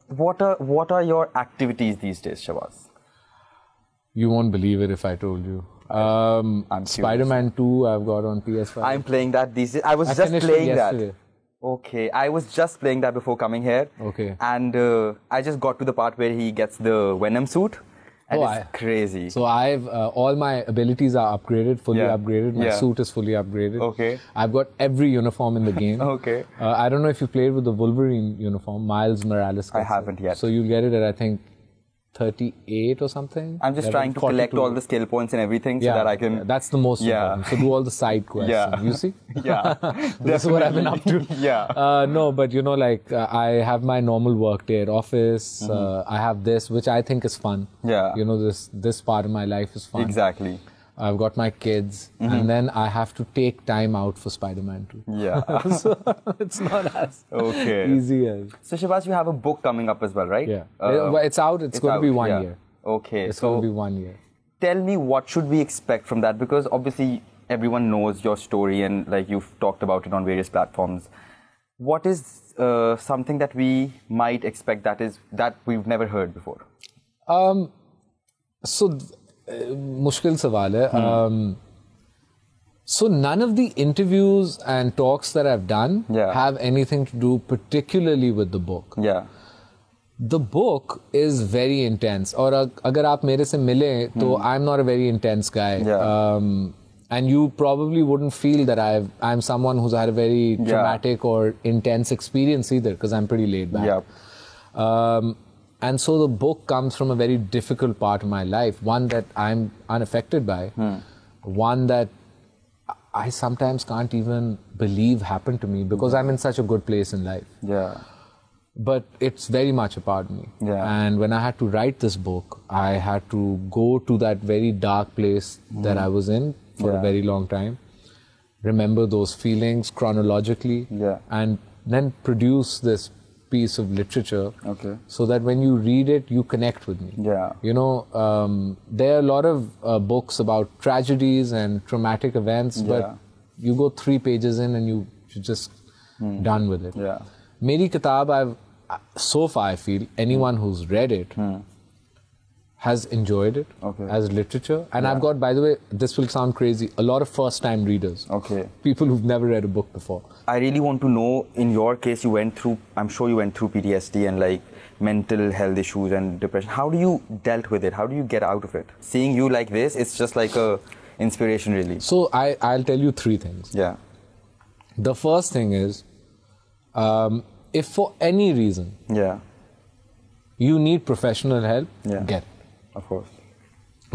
what are your activities these days, Shahbaz? You won't believe it if I told you. Spider-Man 2 I've got on PS5. I'm playing that these days. I was just playing that. Okay, I was just playing that before coming here. Okay. And I just got to the part where he gets the Venom suit. And it's crazy. So I've all my abilities are upgraded, fully upgraded. My suit is fully upgraded. Okay. I've got every uniform in the game. Okay. I don't know if you played with the Wolverine uniform, Miles Morales. I haven't yet. So you'll get it at, I think, 38 or something. I'm just trying to collect all the skill points and everything so that I can... That's the most important. So do all the side quests. You see? Yeah. This is what I've been up to. No, but you know, like I have my normal work day at office. I have this, which I think is fun. Yeah. You know, this part of my life is fun. Exactly. I've got my kids, and then I have to take time out for Spider-Man 2. Yeah. So it's not as easy as... So Shahbaz, you have a book coming up as well, right? Yeah. It's out. It's going to be 1 year. Okay. It's going to be 1 year. Tell me, what should we expect from that? Because obviously everyone knows your story and like you've talked about it on various platforms. What is something that we might expect that we've never heard before? Mushkil sawal hai. So none of the interviews and talks that I've done have anything to do particularly with the book. Yeah. The book is very intense. Or agar aap mere se mile, to I'm not a very intense guy. And you probably wouldn't feel that I'm someone who's had a very traumatic or intense experience either, because I'm pretty laid back. And so the book comes from a very difficult part of my life, one that I'm unaffected by, one that I sometimes can't even believe happened to me because I'm in such a good place in life. Yeah. But it's very much a part of me. Yeah. And when I had to write this book, I had to go to that very dark place that I was in for a very long time, remember those feelings chronologically, and then produce this piece of literature so that when you read it, you connect with me. You know, there are a lot of books about tragedies and traumatic events, but you go 3 pages in and you're just done with it. Meri kitab, so far I feel, anyone who's read it has enjoyed it as literature. And I've got, by the way, this will sound crazy, a lot of first-time readers. People who've never read a book before. I really want to know, in your case, I'm sure you went through PTSD and like mental health issues and depression. How do you dealt with it? How do you get out of it? Seeing you like this, it's just like a inspiration really. So I'll tell you 3 things. The first thing is, if for any reason you need professional help, get it. Of course.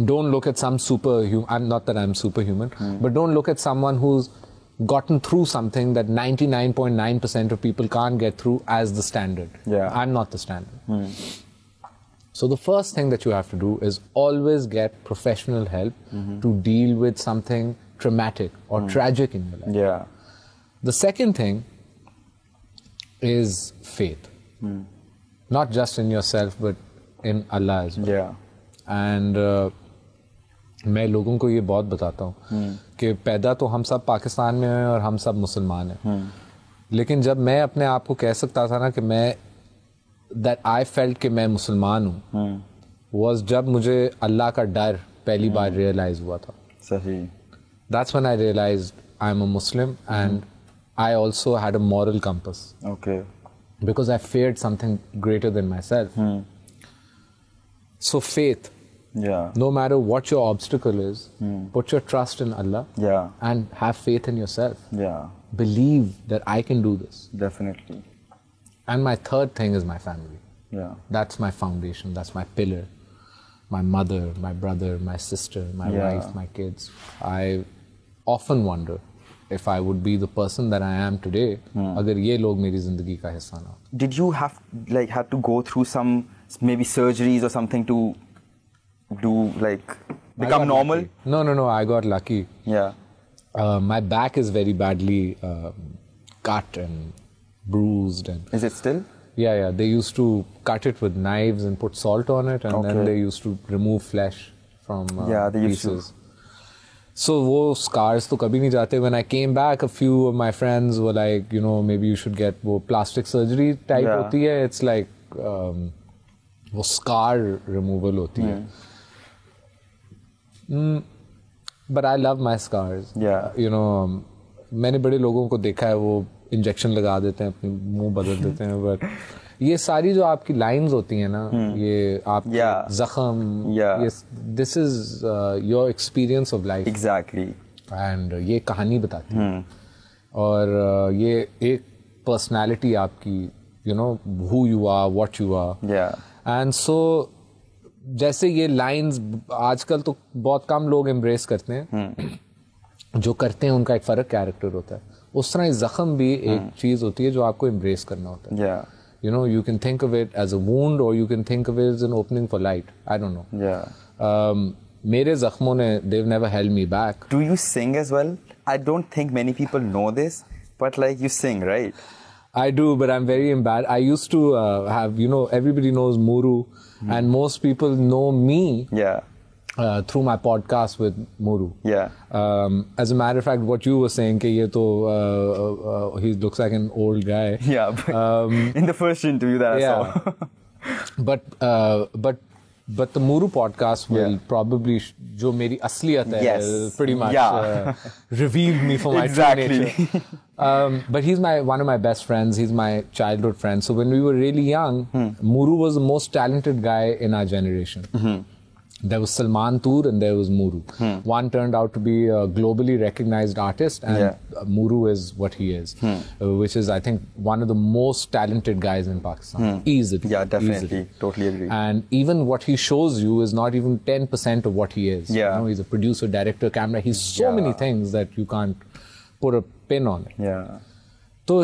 Don't look at some superhuman, not that I'm superhuman, but don't look at someone who's gotten through something that 99.9% of people can't get through as the standard. I'm not the standard. So the first thing that you have to do is always get professional help to deal with something traumatic or tragic in your life. The second thing is faith. Not just in yourself, but in Allah as well. And मैं लोगों को ये बहुत बताता हूँ कि पैदा तो हम सब पाकिस्तान में हैं और हम सब मुसलमान हैं, लेकिन जब मैं अपने आप को कह सकता था ना कि मैं that I felt कि मैं मुसलमान हूँ, was जब मुझे अल्लाह का डर पहली बार realize हुआ था. सही. That's when I realized I'm a Muslim and I also had a moral compass. Because I feared something greater than myself. So faith. No matter what your obstacle is, put your trust in Allah and have faith in yourself. Believe that I can do this. Definitely. And my third thing is my family. That's my foundation. That's my pillar. My mother, my brother, my sister, my wife, my kids. I often wonder if I would be the person that I am today, agar ye log meri zindagi ka hissa na. Did you had to go through some maybe surgeries or something to do become normal? Lucky. No, I got lucky. My back is very badly cut and bruised. And is it still? Yeah. They used to cut it with knives and put salt on it, and then they used to remove flesh from pieces. So wo scars to kabhi nahi jate. When I came back, a few of my friends were like, you know, maybe you should get wo plastic surgery type hoti hai. It's like वो scar removal होती है. But I love my scars. Yeah. You know, मैंने बड़े लोगों को देखा है वो इंजेक्शन लगा देते हैं, अपने मुंह बदल देते हैं. But ये सारी जो आपकी लाइंस होती हैं ना, ये आपके जख्म, ये this is your experience of life. Exactly. And ये कहानी बताती है. और ये एक personality आपकी, you know, who you are, what you are. Yeah. And so जैसे ये लाइंस आजकल तो बहुत कम लोग एम्ब्रेस करते हैं, जो करते हैं उनका एक फर्क कैरेक्टर होता है. उस तरह जख्म भी एक चीज होती है जो आपको एम्ब्रेस करना होता है. You know, you can think of it as a wound or you can think of it as an opening for light. I don't know. Yeah. मेरे जख्मों ने, they've never held me back. Do you sing as well? I don't think many people know this, but like you sing, right? I do, but I'm very embarrassed. I used to have, you know, everybody knows Muru, and most people know me through my podcast with Muru. Yeah. As a matter of fact, what you were saying, कि ये तो he looks like an old guy. Yeah. In the first interview that I saw. But the Muru podcast will probably जो मेरी असलियत है, pretty much revealed me for my true nature. But he's one of my best friends. He's my childhood friend. So when we were really young, Muru was the most talented guy in our generation. There was Salman Toor and there was Muru. One turned out to be a globally recognized artist, and Muru is what he is, which is, I think, one of the most talented guys in Pakistan. Easily. Yeah, definitely. Easily. Totally agree. And even what he shows you is not even 10% of what he is. Yeah. You know, he's a producer, director, camera. He's so many things that you can't put a pin on it. Yeah. So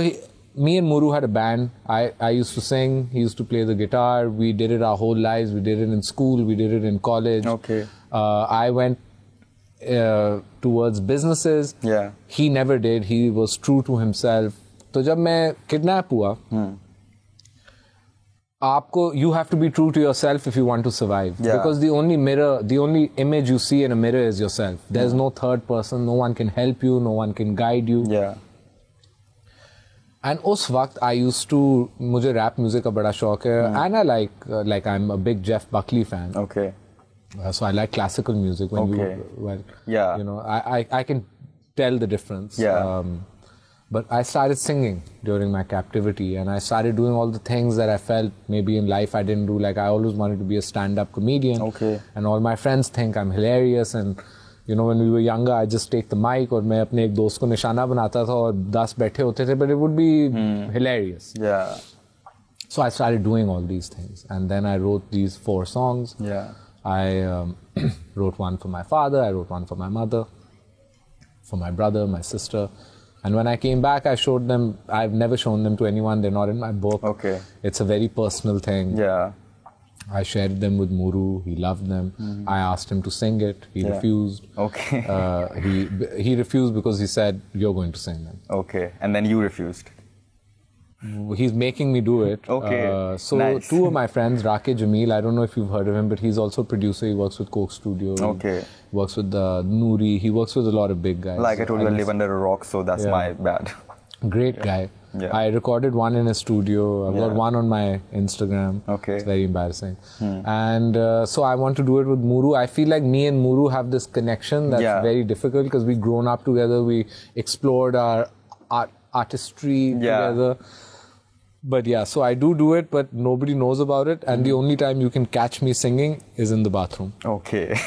me and Muru had a band. I used to sing. He used to play the guitar. We did it our whole lives. We did it in school. We did it in college. Okay. I went towards businesses. Yeah. He never did. He was true to himself. So जब मैं kidnap हुआ, you have to be true to yourself if you want to survive. Yeah. Because the only image you see in a mirror is yourself. There's no third person. No one can help you. No one can guide you. Yeah. And उस वक्त I used to, मुझे rap music का बड़ा शौक है, and I like I'm a big Jeff Buckley fan. Okay. So I like classical music. When you know, I can tell the difference. Yeah. But I started singing during my captivity, and I started doing all the things that I felt maybe in life I didn't do. Like I always wanted to be a stand-up comedian. Okay. And all my friends think I'm hilarious, and you know, when we were younger, I just take the mic और मैं अपने एक दोस्त को निशाना बनाता था और 10 बैठे होते थे, but it would be hilarious. Yeah. So I started doing all these things, and then I wrote these 4 songs. Yeah. I wrote one for my father, I wrote one for my mother, for my brother, my sister. And when I came back, I showed them. I've never shown them to anyone. They're not in my book. Okay. It's a very personal thing. Yeah. I shared them with Muru. He loved them. I asked him to sing it. He refused. Okay. He refused because he said, "You're going to sing them." Okay. And then you refused. He's making me do it. Okay. So nice. 2 of my friends, Rakeh Jameel, I don't know if you've heard of him, but he's also a producer. He works with Coke Studio. Okay. He works with Noori. He works with a lot of big guys. Like I told you, I live under a rock, so that's my bad. Great guy. Yeah. I recorded one in his studio. I've got one on my Instagram. Okay. It's very embarrassing. And so I want to do it with Muru. I feel like me and Muru have this connection that's very difficult because we've grown up together. We explored our artistry together. But yeah, so I do it, but nobody knows about it. And the only time you can catch me singing is in the bathroom. Okay.